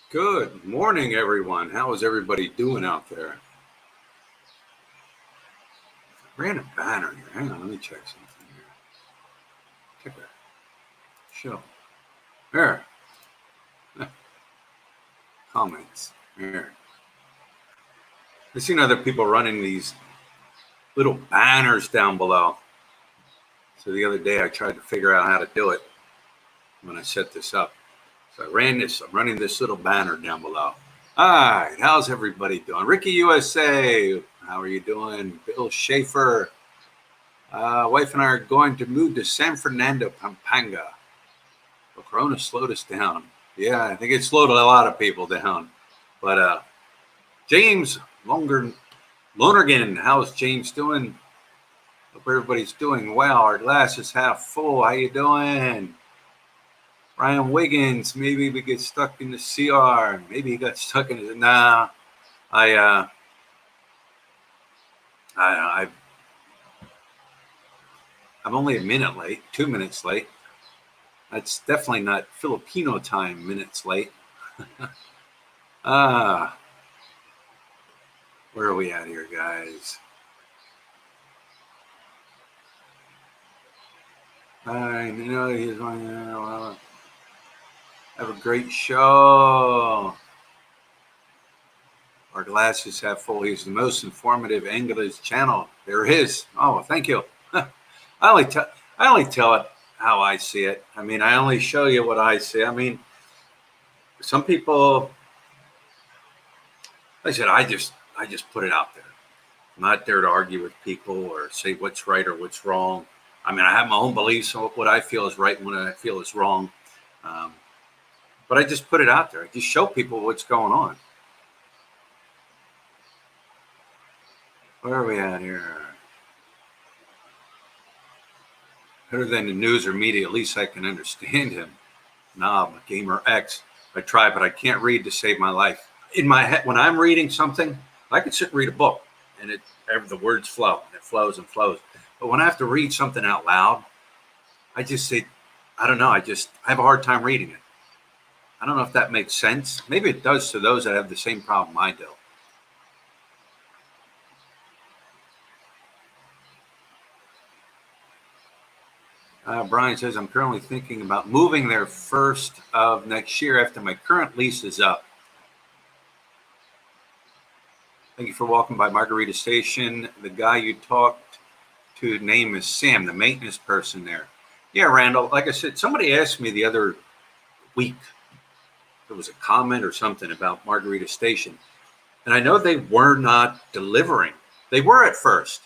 Good morning, everyone. How is everybody doing out there? Ran a banner here. Hang on, let me check something here. Check that. Show. There. Comments. There. I've seen other people running these little banners down below. So the other day I tried to figure out how to do it when I set this up. So I'm running this little banner down below. All right, how's everybody doing? Ricky USA, how are you doing? Bill Schaefer. Wife and I are going to move to San Fernando, Pampanga. Well, Corona slowed us down. Yeah, I think it slowed a lot of people down. But James Lonergan, how's James doing? Hope everybody's doing well. Our glass is half full. How you doing? Ryan Wiggins, maybe we get stuck in the CR. Maybe he got stuck in it. Nah, I'm only a minute late, 2 minutes late. That's definitely not Filipino time minutes late. Where are we at here, guys? I know he's going to have a great show. Our glasses half full. He's the most informative English channel there is. Oh, thank you. I only tell it how I see it. I mean, I only show you what I see. I mean, some people, like I said, I just put it out there. I'm not there to argue with people or say what's right or what's wrong. I mean, I have my own beliefs on what I feel is right and what I feel is wrong. But I just put it out there. I just show people what's going on. Where are we at here? Better than the news or media, at least I can understand him. Knob, Gamer X. I try, but I can't read to save my life. In my head, when I'm reading something, I can sit and read a book, and the words flow, and it flows and flows. But when I have to read something out loud, I just say, I don't know. I have a hard time reading it. I don't know if that makes sense. Maybe it does to those that have the same problem I do. Brian says, I'm currently thinking about moving there first of next year after my current lease is up. Thank you for walking by Margarita Station. The guy you talked to name is Sam, the maintenance person there. Yeah, Randall, like I said, somebody asked me the other week, there was a comment or something about Margarita Station. And I know they were not delivering. They were at first,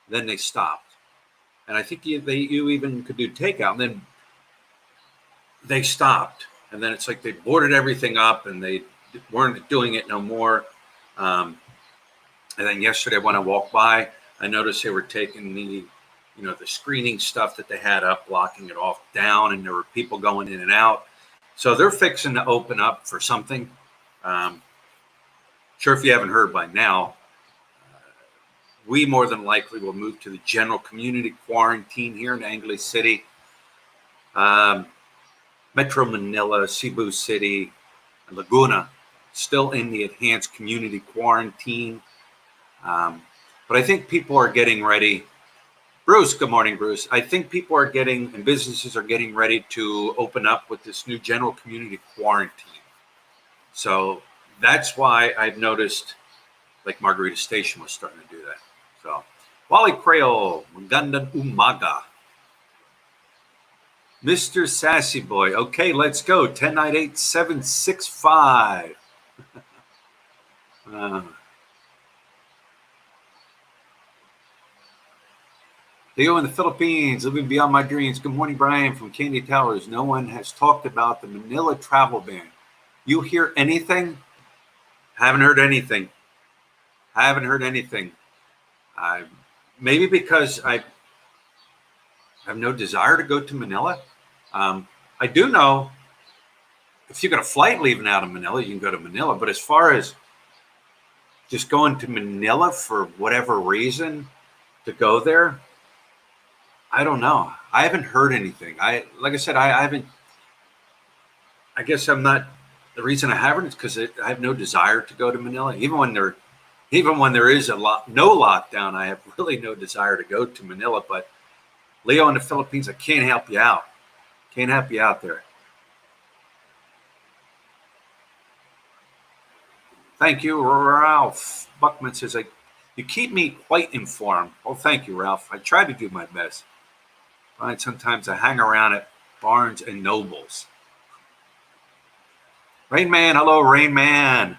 then they stopped. And I think you even could do takeout. And then they stopped. And then it's like they boarded everything up and they weren't doing it no more. And then yesterday when I walked by, I noticed they were taking the screening stuff that they had up, blocking it off down, and there were people going in and out. So they're fixing to open up for something. Sure, if you haven't heard by now, we more than likely will move to the general community quarantine here in Angeles City, Metro Manila, Cebu City, and Laguna, still in the enhanced community quarantine. But I think people are getting ready. Bruce, good morning, Bruce. I think people are getting, and businesses are getting ready to open up with this new general community quarantine. So that's why I've noticed like Margarita Station was starting to do that. So, Wally Creole, Magandang Umaga. Mr. Sassy Boy. Okay, let's go. 1098-765. Leo in the Philippines, living beyond my dreams. Good morning, Brian from Candy Towers. No one has talked about the Manila travel ban. You hear anything? Haven't heard anything. Maybe because I have no desire to go to Manila. I do know if you got a flight leaving out of Manila, you can go to Manila. But as far as just going to Manila for whatever reason to go there, I don't know. I haven't heard anything. Like I said, I haven't. I guess I'm not The reason I haven't is because I have no desire to go to Manila. Even when there is no lockdown, I have really no desire to go to Manila. But Leo in the Philippines, I can't help you out. Can't help you out there. Thank you, Ralph. Buckman says, you keep me quite informed. Well, thank you, Ralph. I try to do my best. Right, sometimes I hang around at Barnes and Nobles. Rain Man, hello, Rain Man.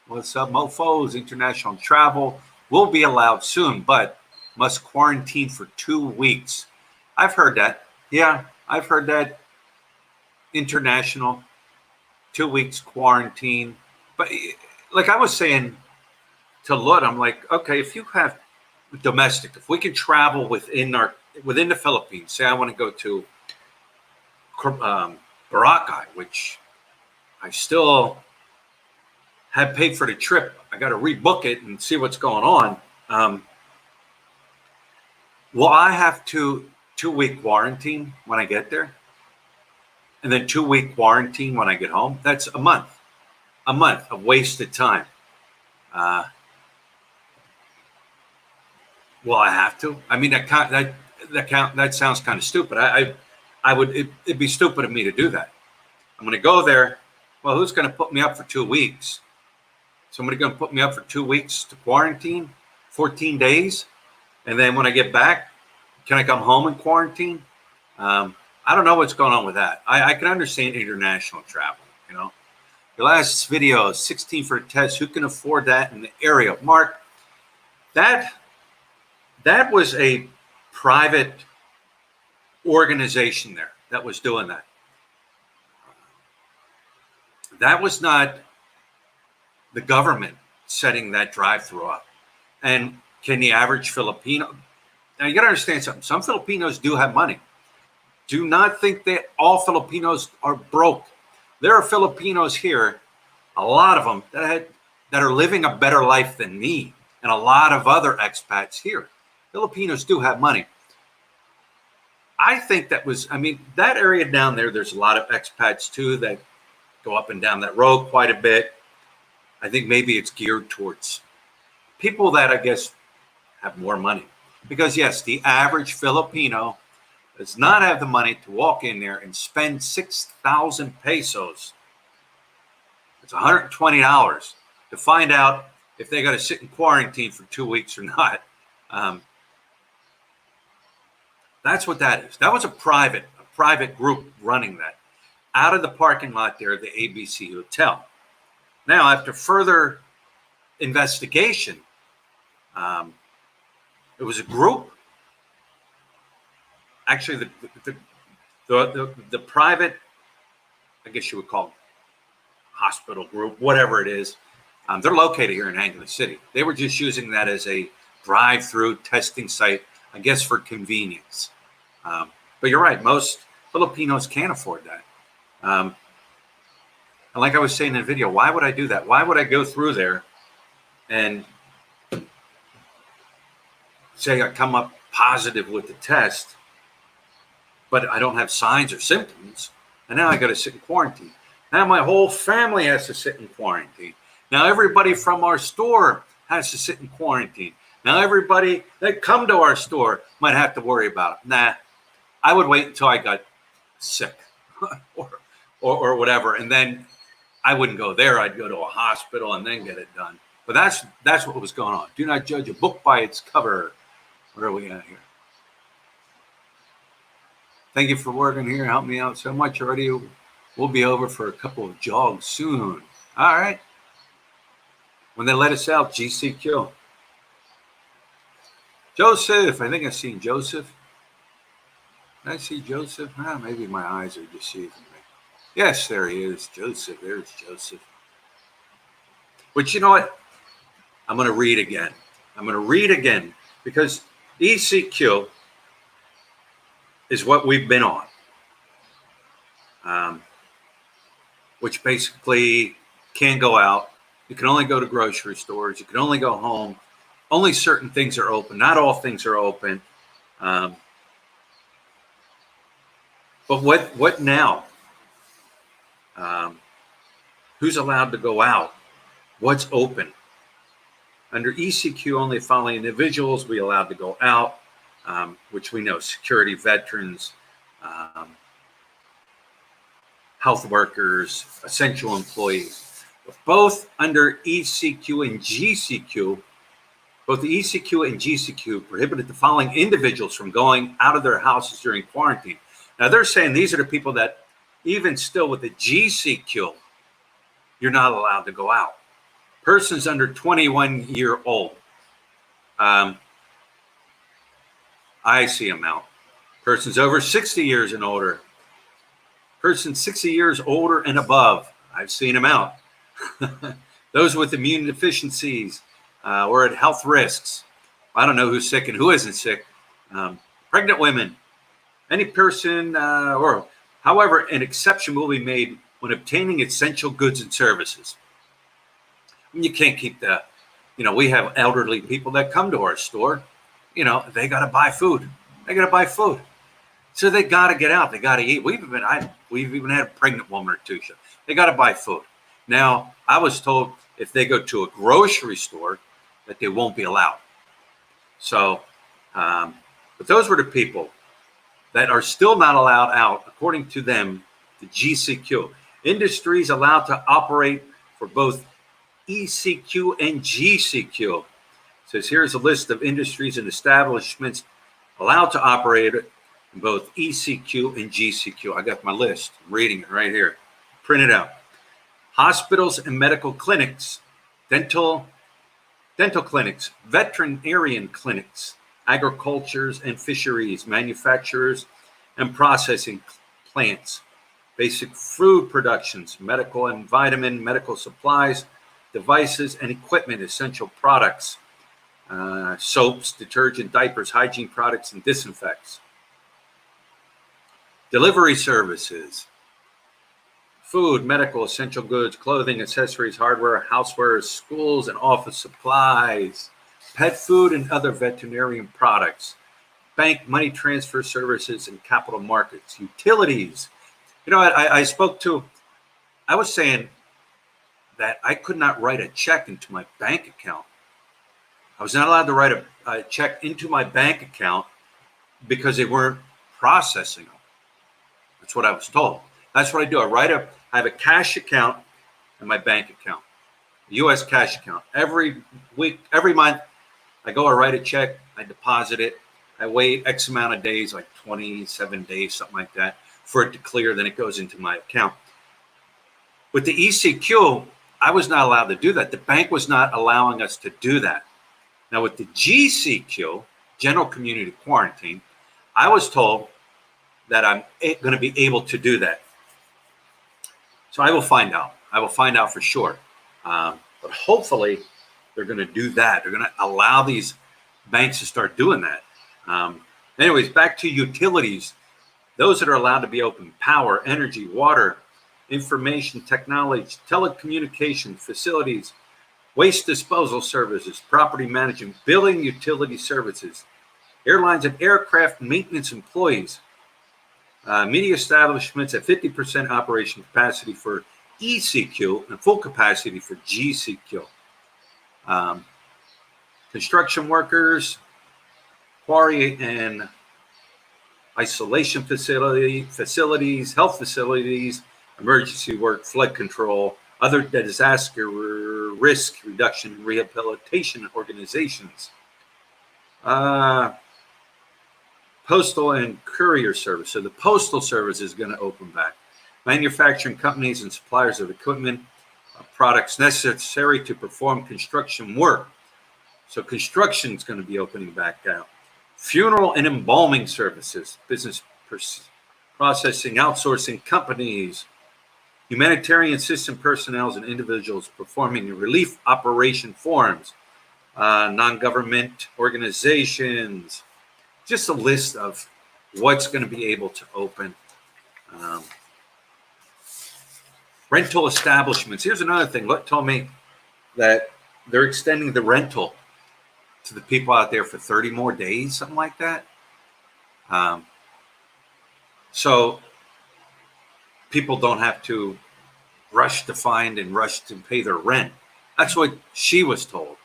What's up, mofos? International travel will be allowed soon, but must quarantine for 2 weeks. I've heard that. Yeah, I've heard that. International, 2 weeks quarantine. But like I was saying to Lut, I'm like, okay, if you have domestic, if we can travel within the Philippines, say I want to go to Boracay, which I still have paid for the trip. I got to rebook it and see what's going on. Will I have to 2-week quarantine when I get there? And then 2-week quarantine when I get home? That's a month of wasted time. Will I have to? I mean, that sounds kind of stupid. It'd be stupid of me to do that. I'm going to go there. Well, who's going to put me up for 2 weeks? Somebody going to put me up for 2 weeks to quarantine, 14 days. And then when I get back, can I come home and quarantine? I don't know what's going on with that. I can understand international travel, you know. Your last video, 16 for a test. Who can afford that in the area? Mark, that was a private organization there that was doing that. That was not the government setting that drive-through up. And can the average Filipino, now you got to understand something. Some Filipinos do have money. Do not think that all Filipinos are broke. There are Filipinos here, a lot of them that are living a better life than me, and a lot of other expats here. Filipinos do have money. I think that area down there, there's a lot of expats too that go up and down that road quite a bit. I think maybe it's geared towards people that I guess have more money. Because yes, the average Filipino does not have the money to walk in there and spend 6,000 pesos. It's $120 to find out if they got to sit in quarantine for 2 weeks or not. That's what that is. That was a private group running that out of the parking lot there at the ABC Hotel. Now, after further investigation, it was a group. Actually, the private, I guess you would call it, hospital group, whatever it is. They're located here in Angeles City. They were just using that as a drive-through testing site, I guess, for convenience. But you're right, most Filipinos can't afford that. And like I was saying in the video, why would I do that? Why would I go through there and say I come up positive with the test, but I don't have signs or symptoms, and now I got to sit in quarantine. Now my whole family has to sit in quarantine. Now everybody from our store has to sit in quarantine. Now everybody that come to our store might have to worry about it. Nah, I would wait until I got sick or whatever, and then I wouldn't go there. I'd go to a hospital and then get it done. But that's what was going on. Do not judge a book by its cover. Where are we at here? Thank you for working here. Help me out so much already. We'll be over for a couple of jogs soon. All right. When they let us out, G.C.Q. Joseph. I think I've seen Joseph. Did I see Joseph? Maybe my eyes are deceiving me. Yes, there he is. Joseph. There's Joseph. But you know what? I'm going to read again. Because E.C.Q. is what we've been on. Which basically can't go out. You can only go to grocery stores. You can only go home. Only certain things are open. Not all things are open. But what now? Who's allowed to go out? What's open? Under E.C.Q, only the following individuals will be allowed to go out, which we know: security, veterans, health workers, essential employees. Both under E.C.Q and G.C.Q, both the E.C.Q and G.C.Q prohibited the following individuals from going out of their houses during quarantine. Now they're saying these are the people that, even still with the G.C.Q, you're not allowed to go out. Persons under 21-year-old. I see them out. Persons over 60 years and older. Persons 60 years older and above. I've seen them out. Those with immune deficiencies or at health risks. I don't know who's sick and who isn't sick. Pregnant women. Any person or however, an exception will be made when obtaining essential goods and services. You can't keep the, we have elderly people that come to our store, they got to buy food. They got to buy food. So they got to get out. They got to eat. We've even had a pregnant woman or two. They got to buy food. Now, I was told if they go to a grocery store that they won't be allowed. So, but those were the people that are still not allowed out, according to them, the G.C.Q. Industries allowed to operate for both E.C.Q and G.C.Q. It says here's a list of industries and establishments allowed to operate in both E.C.Q and G.C.Q. I got my list. I'm reading it right here. Print it out. Hospitals and medical clinics, dental clinics, veterinarian clinics, agricultures and fisheries, manufacturers and processing plants, basic food productions, medical and medical supplies, devices and equipment, essential products, soaps, detergent, diapers, hygiene products, and disinfectants. Delivery services, food, medical, essential goods, clothing, accessories, hardware, housewares, schools and office supplies, pet food and other veterinarian products, bank money transfer services and capital markets, utilities. I was saying that I could not write a check into my bank account. I was not allowed to write a check into my bank account because they weren't processing them. That's what I was told. That's what I do. I have a cash account in my bank account, a U.S. cash account. Every week, every month, I write a check, I deposit it. I wait X amount of days, like 27 days, something like that, for it to clear. Then it goes into my account. With the E.C.Q, I was not allowed to do that. The bank was not allowing us to do that. Now with the G.C.Q, General Community Quarantine, I was told that I'm going to be able to do that. So I will find out. I will find out for sure. But hopefully they're going to do that. They're going to allow these banks to start doing that. Anyways, back to utilities. Those that are allowed to be open: power, energy, water, information technology, telecommunication facilities, waste disposal services, property management, billing, utility services, airlines and aircraft maintenance employees, media establishments at 50% operation capacity for E.C.Q and full capacity for G.C.Q. Construction workers, quarry and isolation facilities, health facilities, emergency work, flood control, other disaster risk reduction and rehabilitation organizations, postal and courier service. So the postal service is going to open back. Manufacturing companies and suppliers of equipment, products necessary to perform construction work. So construction is going to be opening back out. Funeral and embalming services, business processing, outsourcing companies, humanitarian system personnel and individuals performing relief operation forms, non-government organizations, just a list of what's going to be able to open. Rental establishments. Here's another thing. What told me that they're extending the rental to the people out there for 30 more days, something like that. So people don't have to rush to find and rush to pay their rent. That's what she was told.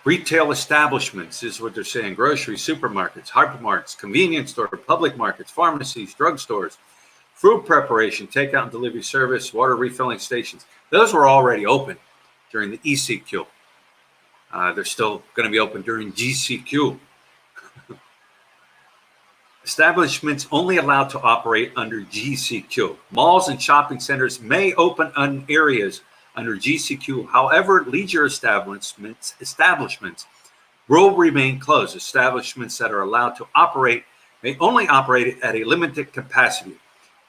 Retail establishments is what they're saying. Grocery, supermarkets, hypermarkets, convenience store, public markets, pharmacies, drugstores, food preparation, takeout and delivery service, water refilling stations. Those were already open during the E.C.Q. They're still going to be open during G.C.Q. Establishments only allowed to operate under G.C.Q. Malls and shopping centers may open on areas under G.C.Q. However, leisure establishments will remain closed. Establishments that are allowed to operate may only operate at a limited capacity.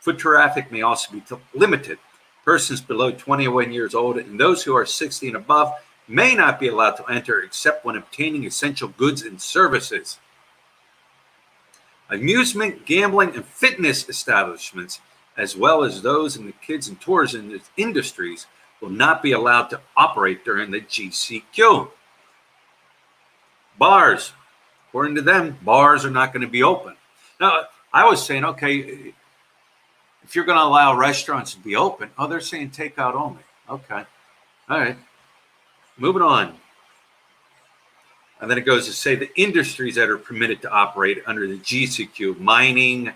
Foot traffic may also be limited. Persons below 21 years old and those who are 60 and above may not be allowed to enter except when obtaining essential goods and services. Amusement, gambling, and fitness establishments, as well as those in the kids and tourism industries, will not be allowed to operate during the G.C.Q. Bars, according to them, bars are not going to be open. Now, I was saying, okay, if you're going to allow restaurants to be open, they're saying takeout only. Okay. All right. Moving on. And then it goes to say the industries that are permitted to operate under the G.C.Q: mining,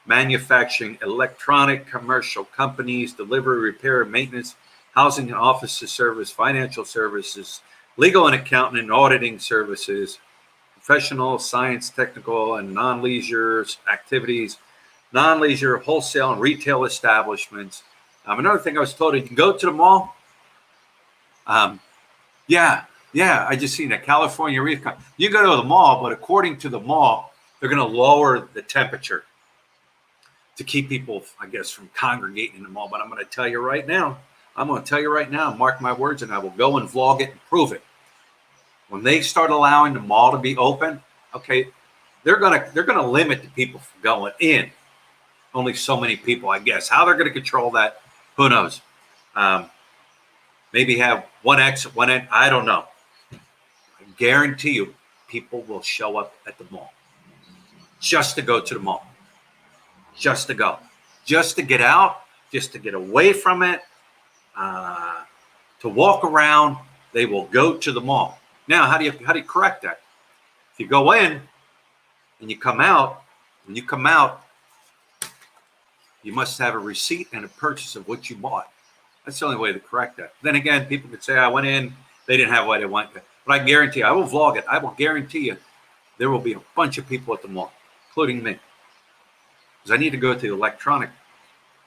manufacturing, electronic, commercial companies, delivery, repair, and maintenance, housing and offices service, financial services, legal and accounting and auditing services, professional, science, technical, and non-leisure activities, non-leisure, wholesale, and retail establishments. Another thing I was told, you can go to the mall. Yeah, I just seen that California Reef. You go to the mall, but according to the mall, they're going to lower the temperature to keep people, I guess, from congregating in the mall. But I'm going to tell you right now, mark my words, and I will go and vlog it and prove it. When they start allowing the mall to be open, okay, they're gonna limit the people from going in. Only so many people, I guess. How they're going to control that, who knows? Maybe have one exit, one end. I don't know. I guarantee you, people will show up at the mall just to go to the mall, just to go, just to get out, just to get away from it, to walk around. They will go to the mall. Now, how do you correct that? If you go in and you come out, you must have a receipt and a purchase of what you bought. That's the only way to correct that. Then again, people could say, I went in, they didn't have what they wanted. But I guarantee you, I will vlog it. I will guarantee you there will be a bunch of people at the mall, including me. Because I need to go to the electronic.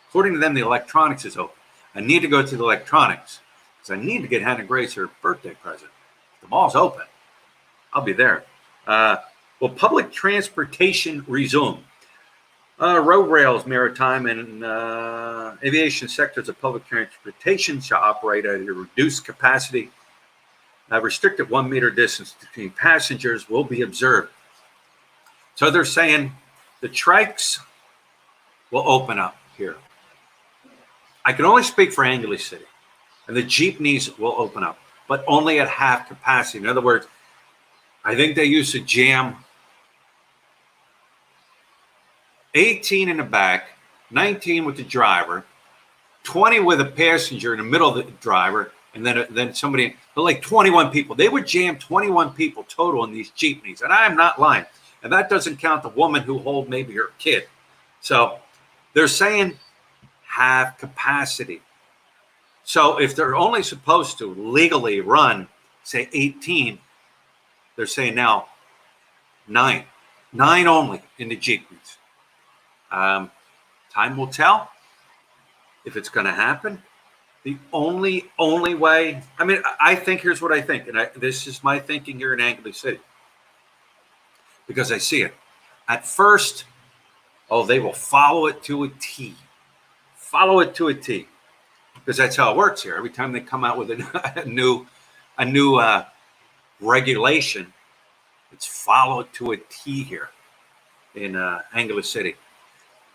According to them, the electronics is open. I need to go to the electronics because I need to get Hannah Grace her birthday present. The mall's open. I'll be there. Will public transportation resume? Road, rails, maritime, and aviation sectors of public transportation shall operate at a reduced capacity. A restricted 1 meter distance between passengers will be observed. So they're saying the trikes will open up here. I can only speak for Angeles City. And the jeepneys will open up, but only at half capacity. In other words, I think they used to jam 18 in the back, 19 with the driver, 20 with a passenger in the middle of the driver, and then somebody, but like 21 people. They would jam 21 people total in these jeepneys, and I am not lying. And that doesn't count the woman who hold maybe her kid. So they're saying half capacity. So if they're only supposed to legally run, say 18, they're saying now 9 only in the jeepneys. Time will tell if it's going to happen. The only way, I mean, I think, here's what I think, and this is my thinking here in Angeles City, because I see it. At first, they will follow it to a T. Follow it to a T, because that's how it works here. Every time they come out with a new regulation, it's followed to a T here in Angeles City.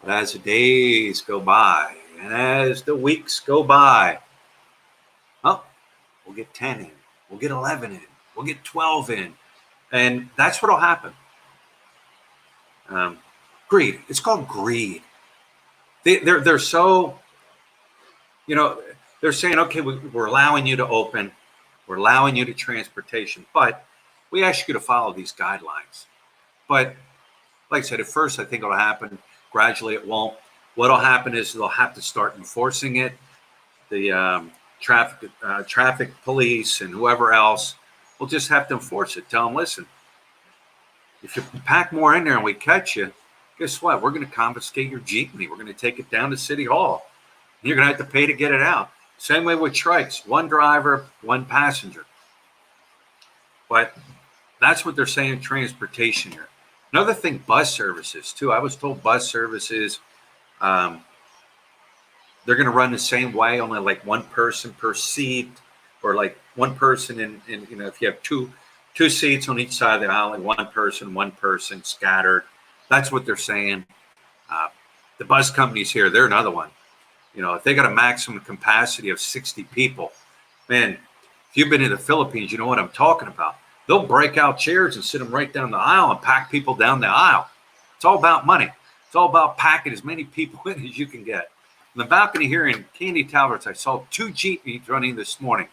But as the days go by and as the weeks go by, we'll get 10 in, we'll get 11 in, we'll get 12 in, and that's what'll happen. Greed. It's called greed. They're so, you know, they're saying, okay, we're allowing you to open, we're allowing you to transportation, but we ask you to follow these guidelines. But like I said, at first I think it'll happen. Gradually it won't. What'll happen is they'll have to start enforcing it. The traffic police and whoever else will just have to enforce it. Tell them, listen, if you pack more in there and we catch you, guess what? We're going to confiscate your jeepney. We're going to take it down to City Hall. You're going to have to pay to get it out. Same way with trikes, one driver, one passenger. But that's what they're saying, transportation here. Another thing, bus services too. I was told bus services, they're going to run the same way, only like one person per seat, or like one person in if you have two seats on each side of the aisle, one person scattered. That's what they're saying. The bus companies here, they're another one. If they got a maximum capacity of 60 people, man, if you've been in the Philippines, you know what I'm talking about. They'll break out chairs and sit them right down the aisle and pack people down the aisle. It's all about money. It's all about packing as many people in as you can get. In the balcony here in Candy Towers, I saw 2 jeepneys running this morning.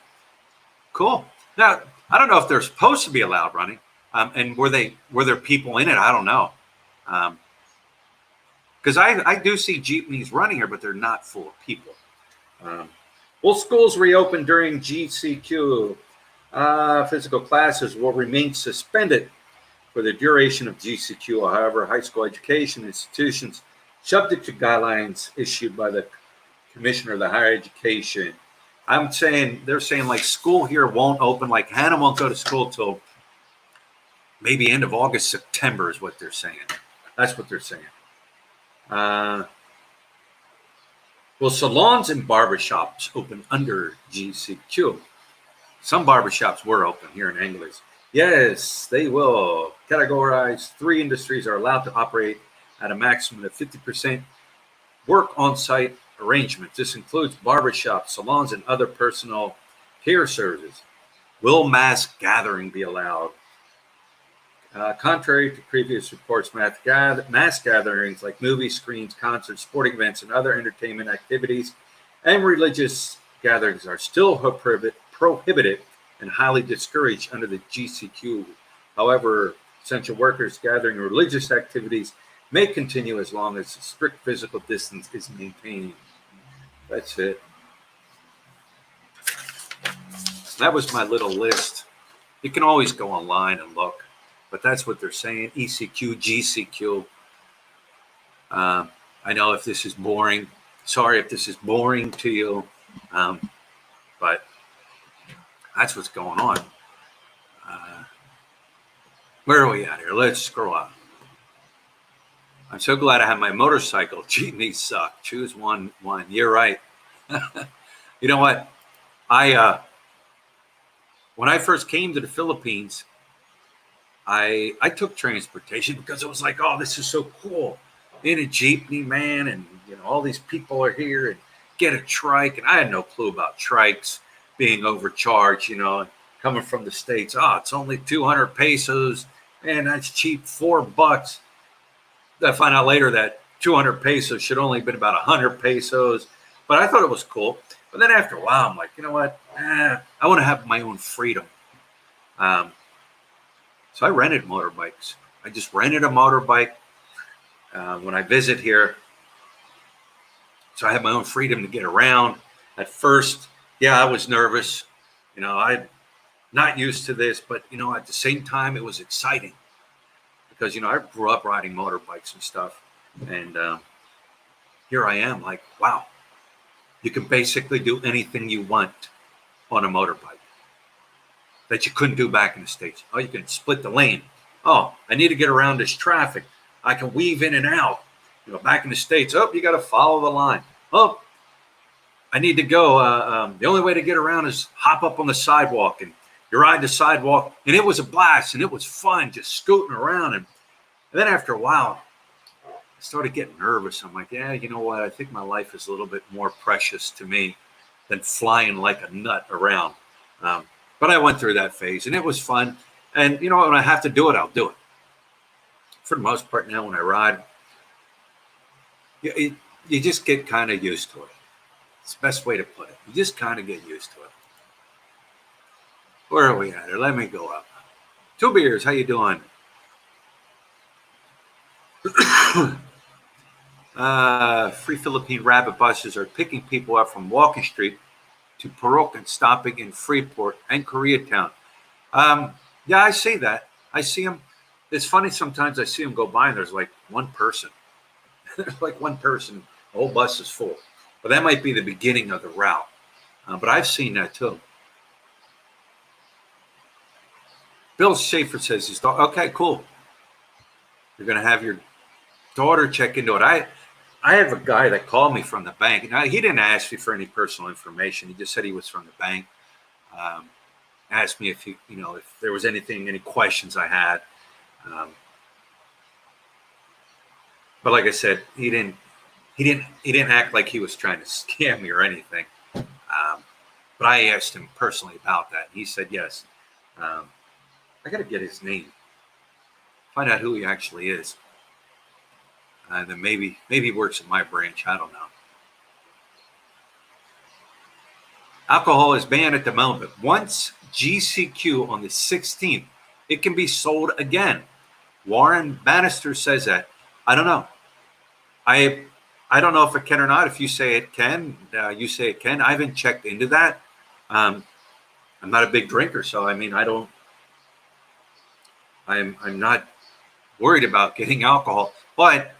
Cool. Now, I don't know if they're supposed to be allowed running, and were there people in it? I don't know. Because I do see jeepneys running here, but they're not full of people. Will schools reopen during G.C.Q? Physical classes will remain suspended for the duration of G.C.Q. However, high school education institutions, subject to guidelines issued by the Commissioner of the Higher Education. They're saying like school here won't open, like Hannah won't go to school till maybe end of August, September is what they're saying. That's what they're saying. Will salons and barbershops open under G.C.Q? Some barbershops were open here in Angeles. Yes, they will. Categorized 3 industries are allowed to operate at a maximum of 50% work on-site arrangements. This includes barbershops, salons, and other personal care services. Will mass gathering be allowed? Contrary to previous reports, mass gatherings like movie screens, concerts, sporting events, and other entertainment activities and religious gatherings are still prohibited and highly discouraged under the G.C.Q. However, essential workers gathering religious activities may continue as long as strict physical distance is maintained. That's it. That was my little list. You can always go online and look, but that's what they're saying. E.C.Q, G.C.Q. I know if this is boring. Sorry if this is boring to you, but that's what's going on. Where are we at here? Let's scroll up. I'm so glad I have my motorcycle. Jeepneys suck. Choose one. You're right. You know what? When I first came to the Philippines, I took transportation because it was like, oh, this is so cool. In a jeepney, man, and all these people are here, and get a trike. And I had no clue about trikes being overcharged, coming from the States. Oh, it's only 200 pesos. Man, that's cheap, $4. I find out later that 200 pesos should only have been about 100 pesos. But I thought it was cool. But then after a while, I'm like, you know what? I want to have my own freedom. So I rented motorbikes. I just rented a motorbike when I visit here. So I have my own freedom to get around. At first, I was nervous. I'm not used to this, but, at the same time, it was exciting. Because, I grew up riding motorbikes and stuff. And here I am like, wow, you can basically do anything you want on a motorbike that you couldn't do back in the States. Oh, you can split the lane. Oh, I need to get around this traffic. I can weave in and out. Back in the States, you got to follow the line. Oh, I need to go. The only way to get around is hop up on the sidewalk, and you ride the sidewalk, and it was a blast, and it was fun just scooting around. And then after a while, I started getting nervous. I'm like, yeah, you know what? I think my life is a little bit more precious to me than flying like a nut around. But I went through that phase, and it was fun. And, when I have to do it, I'll do it. For the most part now when I ride, you just get kind of used to it. It's the best way to put it. You just kind of get used to it. Where are we at? Let me go up. Two Beers, how you doing? Free Philippine rabbit buses are picking people up from Walking Street to Purok and stopping in Freeport and Koreatown. Yeah, I see that. I see them. It's funny sometimes I see them go by and there's like one person. There's like one person. The whole bus is full. But that might be the beginning of the route. But I've seen that too. Bill Schaefer says he's okay, cool. You're going to have your daughter check into it. I have a guy that called me from the bank. Now, he didn't ask me for any personal information. He just said he was from the bank. Asked me if if there was any questions I had. But like I said, he didn't act like he was trying to scam me or anything. But I asked him personally about that. He said yes. I got to get his name, find out who he actually is, and then maybe he works at my branch. I don't know. Alcohol is banned at the moment. Once G.C.Q on the 16th, it can be sold again. Warren Bannister says that. I don't know. I don't know if it can or not. If you say it can, you say it can. I haven't checked into that. I'm not a big drinker, so I mean, I'm not worried about getting alcohol, but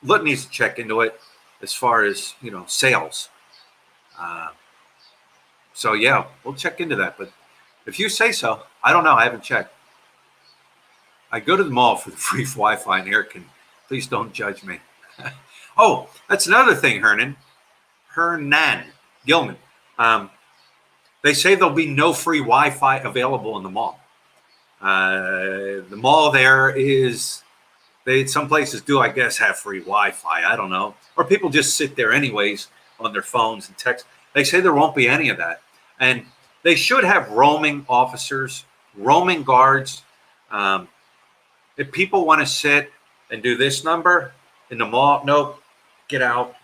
Lut needs to check into it as far as sales. So yeah, we'll check into that. But if you say so, I don't know. I haven't checked. I go to the mall for the free Wi-Fi and air conditioning. Please don't judge me. Oh, that's another thing, Hernan Gilman. They say there'll be no free Wi-Fi available in the mall. The mall there is, some places do, I guess, have free Wi-Fi. I don't know. Or people just sit there anyways on their phones and text. They say there won't be any of that. And they should have roaming officers, roaming guards. If people want to sit and do this number in the mall, nope, get out.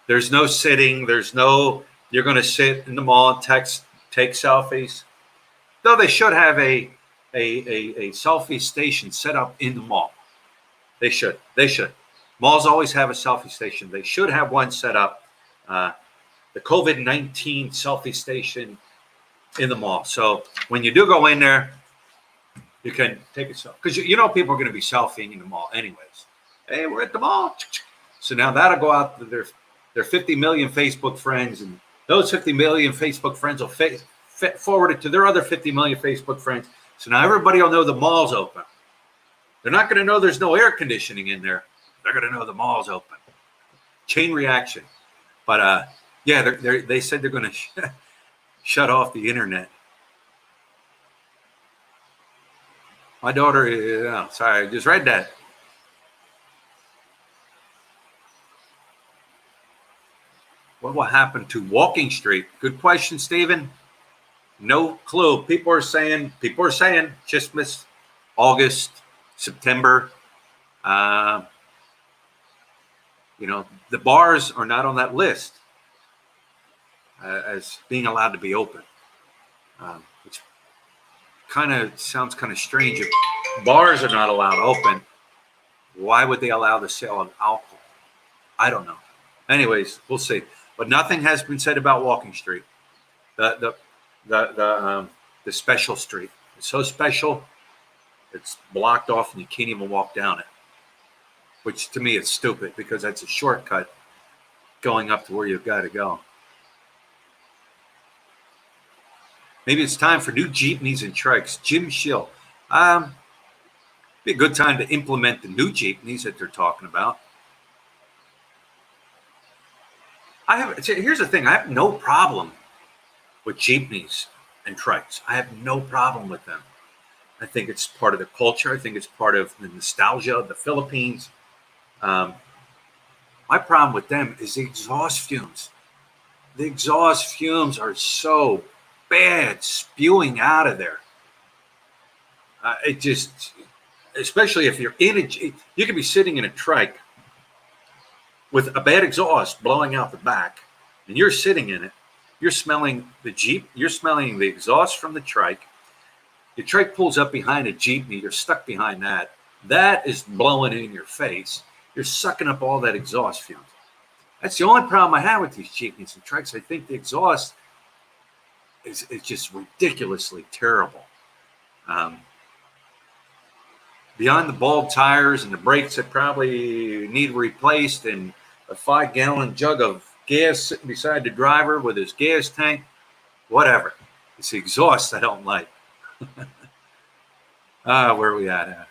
There's no sitting. You're going to sit in the mall and take selfies. Though they should have a selfie station set up in the mall. They should. Malls always have a selfie station. They should have one set up. The COVID-19 selfie station in the mall. So when you do go in there, you can take a selfie. Because people are going to be selfieing in the mall anyways. Hey, we're at the mall. So now that'll go out to their 50 million Facebook friends, and those 50 million Facebook friends will forward it to their other 50 million Facebook friends. So now everybody will know the mall's open. They're not going to know there's no air conditioning in there. They're going to know the mall's open. Chain reaction. But yeah, they said they're going to shut off the internet. My daughter, sorry, I just read that. What will happen to Walking Street? Good question, Stephen. No clue. People are saying just miss August, September. The bars are not on that list as being allowed to be open, which sounds kind of strange. If bars are not allowed open, why would they allow the sale of alcohol? I don't know. Anyways, we'll see. But nothing has been said about Walking Street, the special street. It's so special, it's blocked off and you can't even walk down it. Which to me is stupid because that's a shortcut going up to where you've got to go. Maybe it's time for new jeepneys and trikes. Jim Schill. Be a good time to implement the new jeepneys that they're talking about. Here's the thing. I have no problem with jeepneys and trikes. I have no problem with them. I think it's part of the culture. I think it's part of the nostalgia of the Philippines. My problem with them is the exhaust fumes. The exhaust fumes are so bad spewing out of there. especially if you're in you could be sitting in a trike with a bad exhaust blowing out the back, and you're sitting in it. You're smelling the Jeep. You're smelling the exhaust from the trike. Your trike pulls up behind a Jeepney. You're stuck behind that. That is blowing in your face. You're sucking up all that exhaust fumes. That's the only problem I have with these Jeepneys and trikes. I think the exhaust is just ridiculously terrible. Beyond the bald tires and the brakes that probably need replaced, and a 5-gallon jug of gas sitting beside the driver with his gas tank, whatever. It's the exhaust I don't like. Where are we at?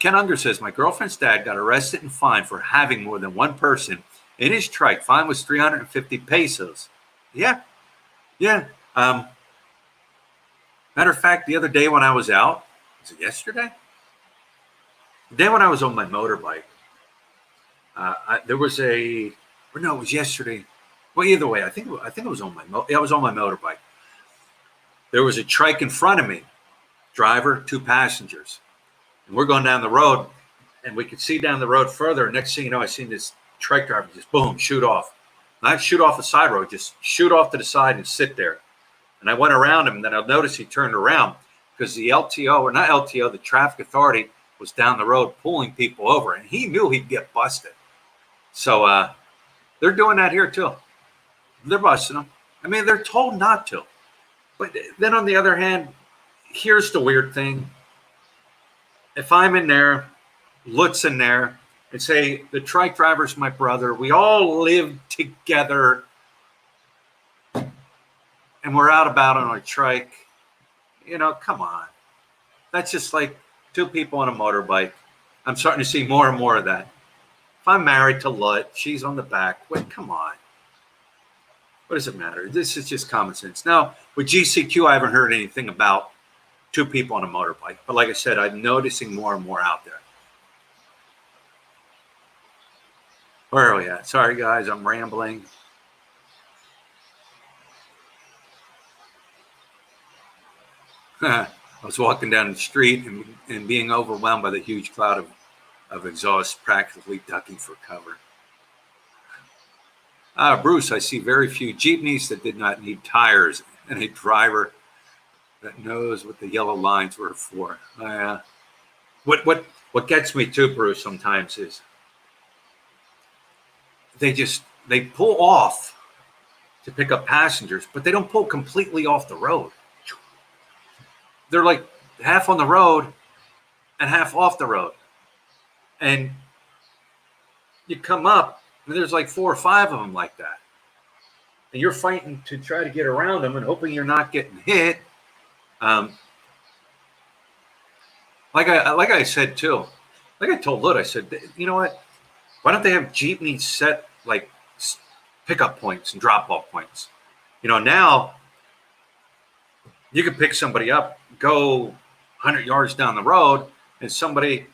Ken Unger says, my girlfriend's dad got arrested and fined for having more than one person in his trike. Fine was 350 pesos. Yeah. Matter of fact, the other day when I was out, was it yesterday? The day when I was on my motorbike, there was it was yesterday. Well, either way, I think it was on I was on my motorbike. There was a trike in front of me, driver, 2 passengers. And we're going down the road, and we could see down the road further. And next thing you know, I seen this trike driver just boom, shoot off. Not shoot off the side road, just shoot off to the side and sit there. And I went around him, and then I noticed he turned around because the LTO, or not LTO, the traffic authority was down the road pulling people over, and he knew he'd get busted. So they're doing that here too. They're busting them. I mean, they're told not to. But then on the other hand, here's the weird thing. If I'm in there, Lutz in there, and say, the trike driver's my brother, we all live together, and we're out about on our trike, come on. That's just like 2 people on a motorbike. I'm starting to see more and more of that. If I'm married to Lutz, she's on the back. Wait, come on. What does it matter? This is just common sense. Now, with G.C.Q, I haven't heard anything about 2 people on a motorbike. But like I said, I'm noticing more and more out there. Where are we at? Sorry, guys, I'm rambling. I was walking down the street and being overwhelmed by the huge cloud of exhaust, practically ducking for cover. Bruce, I see very few Jeepneys that did not need tires and a driver that knows what the yellow lines were for. What gets me too, Bruce, sometimes is they pull off to pick up passengers, but they don't pull completely off the road. They're like half on the road and half off the road. And you come up, and there's like 4 or 5 of them like that. And you're fighting to try to get around them and hoping you're not getting hit. Like I said too, like I told Lud, I said, you know what? Why don't they have Jeepneys set like pickup points and drop off points? Now you can pick somebody up, go 100 yards down the road, and somebody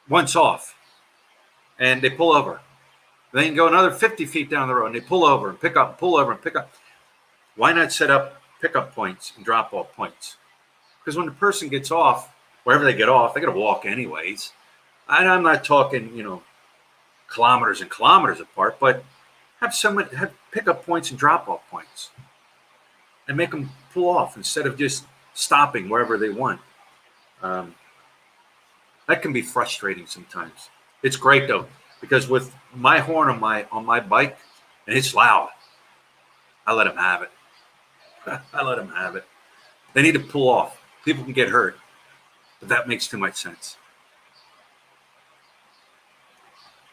once off, and they pull over. Then you can go another 50 feet down the road, and they pull over and pick up, pull over and pick up. Why not set up pickup points and drop off points? Because when the person gets off, wherever they get off, they got to walk anyways. And I'm not talking, kilometers and kilometers apart, but have pickup points and drop off points, and make them pull off instead of just stopping wherever they want. That can be frustrating sometimes. It's great though, because with my horn on my bike, and it's loud, I let them have it. I let them have it. They need to pull off. People can get hurt, but that makes too much sense.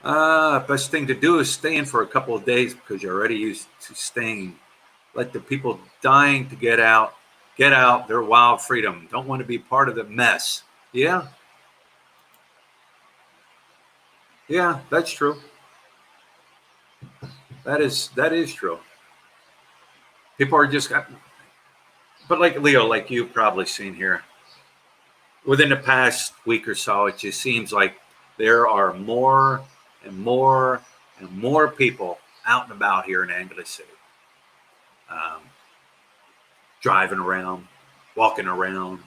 Best thing to do is stay in for a couple of days because you're already used to staying. Let the people dying to get out their wild freedom. Don't want to be part of the mess. Yeah, that's true. That is true. People are just, but like Leo, like you've probably seen here, within the past week or so, it just seems like there are more and more and more people out and about here in Angeles City. Driving around, walking around.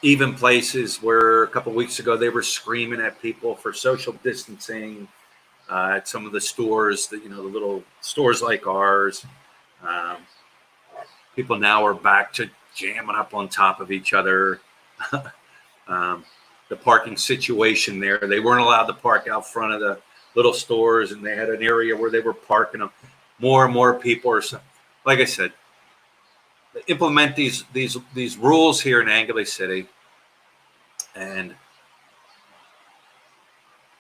Even places where a couple of weeks ago they were screaming at people for social distancing at some of the stores, that, the little stores like ours. People now are back to jamming up on top of each other. The parking situation there, they weren't allowed to park out front of the little stores, and they had an area where they were parking them. More and more people are, like I said, implement these rules here in Angeles City, and a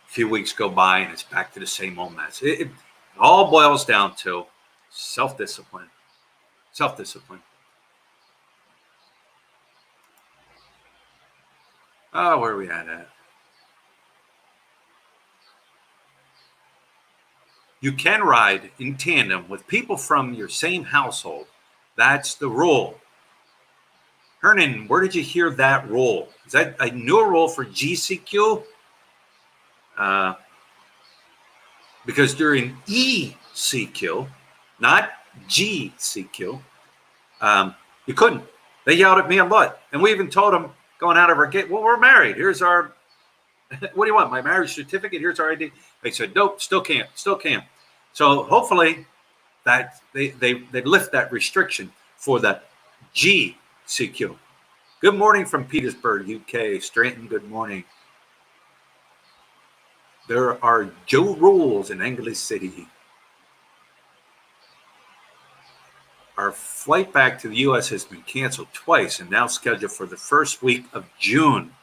few weeks go by and it's back to the same old mess. It all boils down to self-discipline. Self-discipline. Oh, where are we at? You can ride in tandem with people from your same household. That's the rule. Hernan, where did you hear that rule? Is that a new rule for G.C.Q? Because during E.C.Q, not G.C.Q, you couldn't. They yelled at me a lot. And we even told them going out of our gate, well, we're married. Here's our, what do you want? My marriage certificate? Here's our ID. They said, nope, still can't. So hopefully that they lift that restriction for the G.C.Q. Good morning from Petersburg, UK. Stranton, good morning. There are Joe rules in Angeles City. Our flight back to the U.S. has been canceled twice and now scheduled for the first week of June.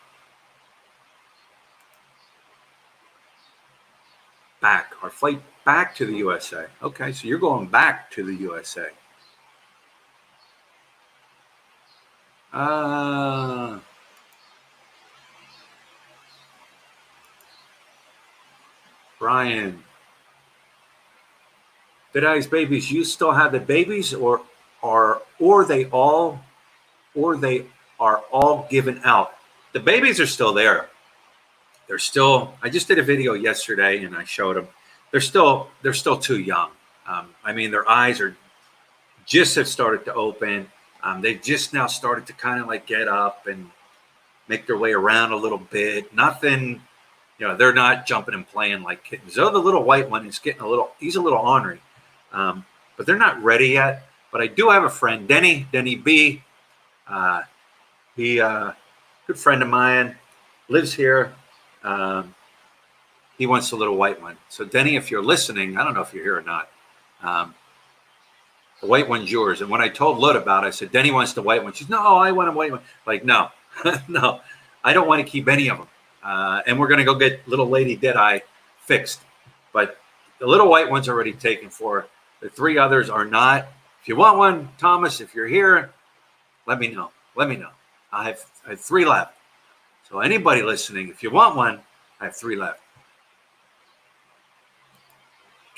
Our flight back to the USA. Okay, so you're going back to the USA. Brian, Today's babies, you still have the babies, or they are all given out? The babies are still there. They're still. I just did a video yesterday and I showed them. They're still too young. I mean, their eyes are just have started to open. They've just now started to kind of like get up and make their way around a little bit. Nothing, they're not jumping and playing like kittens. Oh, the little white one is he's a little ornery, but they're not ready yet. But I do have a friend, Denny B. He, good friend of mine, lives here. He wants a little white one. So Denny, if you're listening, I don't know if you're here or not. The white one's yours. And when I told Lut about it, I said, Denny wants the white one. She's, no, I want a white one. Like, no, no, I don't want to keep any of them. And we're going to go get little Lady Deadeye fixed. But the little white one's already taken for. The three others are not. If you want one, Thomas, if you're here, let me know. I have 3 left. So anybody listening, if you want one, I have 3 left.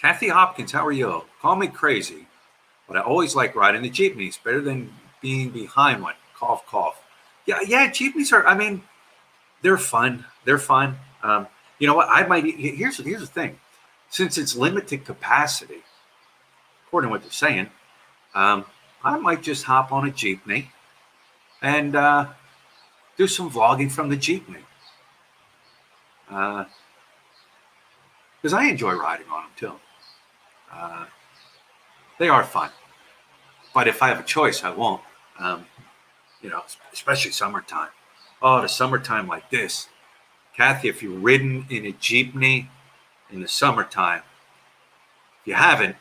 Kathy Hopkins, how are you? Call me crazy, but I always like riding the jeepneys. Better than being behind one. Cough, cough. Yeah. Jeepneys are. I mean, they're fun. You know what? I might. Here's the thing. Since it's limited capacity, according to what they're saying, I might just hop on a jeepney and do some vlogging from the jeepney. Because I enjoy riding on them too. They are fun. But if I have a choice, I won't. Especially summertime. Oh, the summertime like this. Kathy, if you've ridden in a jeepney in the summertime, if you haven't,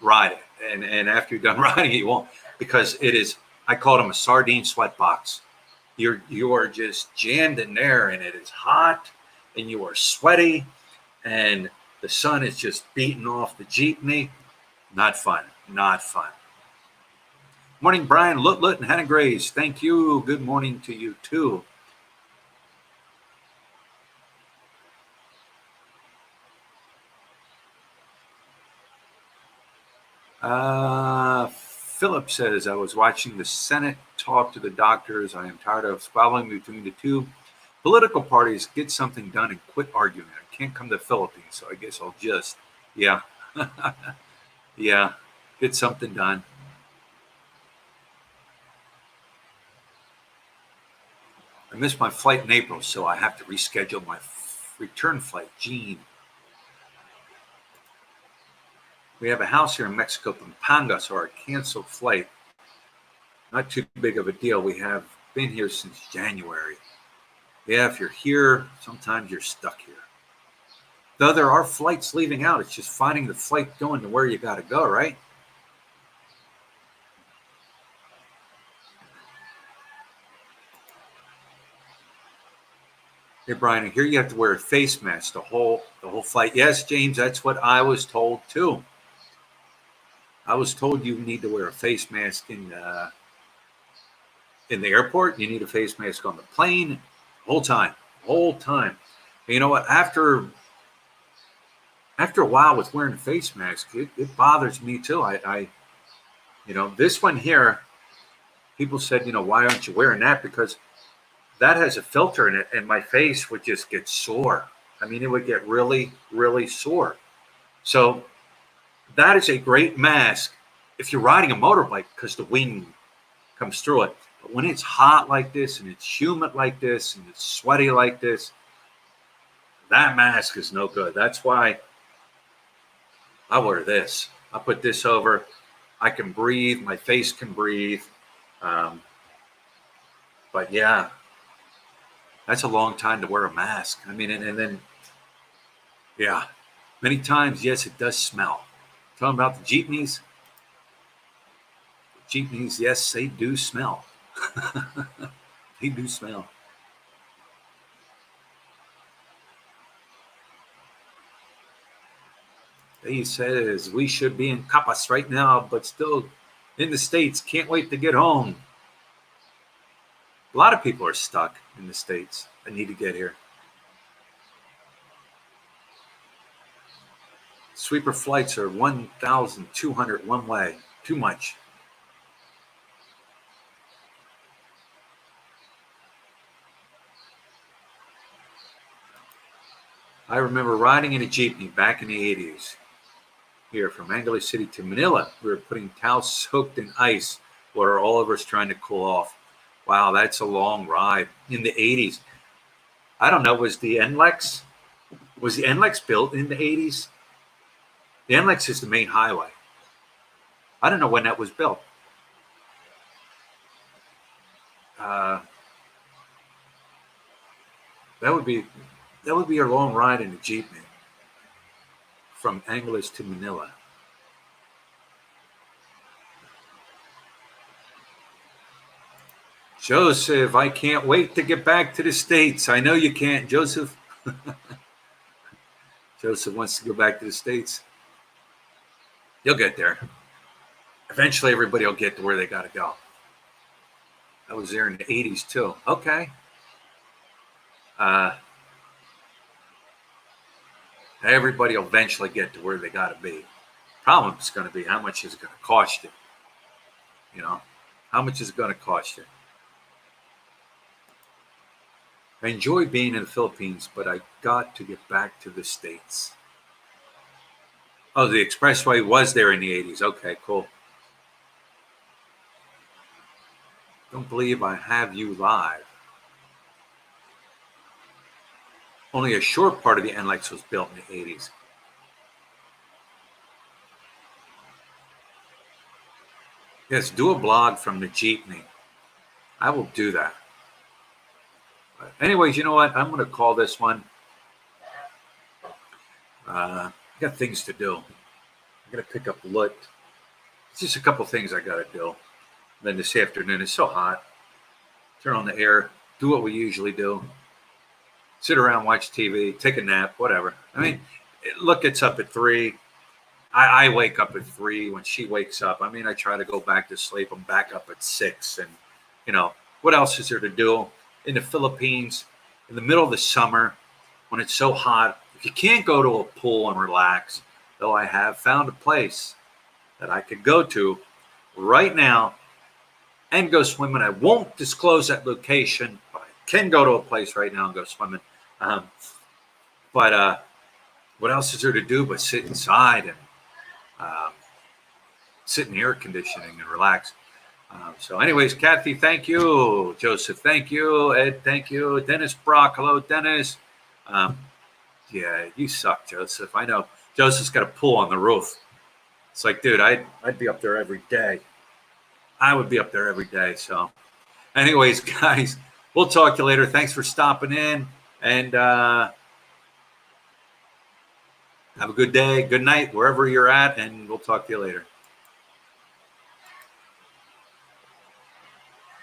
ride it. And after you're done riding it, you won't. Because it is, I call them a sardine sweat box. You are just jammed in there, and it is hot, and you are sweaty, and the sun is just beating off the jeepney. Not fun. Morning, Brian, Lut, and Hannah Grace. Thank you. Good morning to you, too. Philip says, I was watching the Senate talk to the doctors. I am tired of squabbling between the two political parties. Get something done and quit arguing. I can't come to the Philippines, so I guess I'll just, yeah, get something done. I missed my flight in April, so I have to reschedule my return flight. Gene. We have a house here in Mexico, Pampanga, so our canceled flight. Not too big of a deal. We have been here since January. Yeah, if you're here, sometimes you're stuck here. Though there are flights leaving out, it's just finding the flight going to where you got to go, right? Hey, Brian, here you have to wear a face mask the whole flight. Yes, James, that's what I was told too. I was told you need to wear a face mask in the airport. You need a face mask on the plane, the whole time. And you know what? After a while with wearing a face mask, it bothers me too. I this one here, people said, why aren't you wearing that? Because that has a filter in it, and my face would just get sore. I mean, it would get really, really sore. So that is a great mask if you're riding a motorbike because the wind comes through it. But when it's hot like this and it's humid like this and it's sweaty like this, that mask is no good. That's why I wear this. I put this over. I can breathe. My face can breathe. But yeah, that's a long time to wear a mask. I mean, and then, yeah, many times, yes, it does smell. Talking about the jeepneys. Jeepneys, yes, they do smell. They do smell. He says we should be in Capas right now, but still in the States. Can't wait to get home. A lot of people are stuck in the States that need to get here. Sweeper flights are 1,200 one way. Too much. I remember riding in a jeepney back in the 80s. Here from Angeles City to Manila. We were putting towels soaked in ice, water all over us trying to cool off. Wow, that's a long ride. In the 80s. I don't know, was the NLEX built in the 80s? The NLEX is the main highway. I don't know when that was built. That would be a long ride in a jeepney from Angeles to Manila. Joseph, I can't wait to get back to the States. I know you can't, Joseph. Joseph wants to go back to the States. You'll get there. Eventually, everybody will get to where they got to go. I was there in the 80s, too. Okay. Everybody will eventually get to where they got to be. Problem is going to be how much is it going to cost you? How much is it going to cost you? I enjoy being in the Philippines, but I got to get back to the States. Oh, the expressway was there in the 80s. Okay, cool. Don't believe I have you live. Only a short part of the NLEX was built in the 80s. Yes, do a blog from the jeepney. I will do that. But anyways, you know what? I'm going to call this one. I got things to do. I got to pick up Lut. It's just a couple things I got to do. And then this afternoon, it's so hot. Turn on the air, do what we usually do. Sit around, watch TV, take a nap, whatever. I mean, Lut gets up at 3. I wake up at 3 when she wakes up. I mean, I try to go back to sleep. I'm back up at 6. And, what else is there to do in the Philippines in the middle of the summer when it's so hot? If you can't go to a pool and relax, though I have found a place that I could go to right now and go swimming. I won't disclose that location, but I can go to a place right now and go swimming. But what else is there to do but sit inside and sit in air conditioning and relax? So anyways, Kathy, thank you. Joseph, thank you. Ed, thank you. Dennis Brock, hello, Dennis. Yeah, you suck, Joseph. I know. Joseph's got a pool on the roof. It's like, dude, I'd be up there every day. I would be up there every day. So anyways, guys, we'll talk to you later. Thanks for stopping in. And have a good day, good night, wherever you're at. And we'll talk to you later.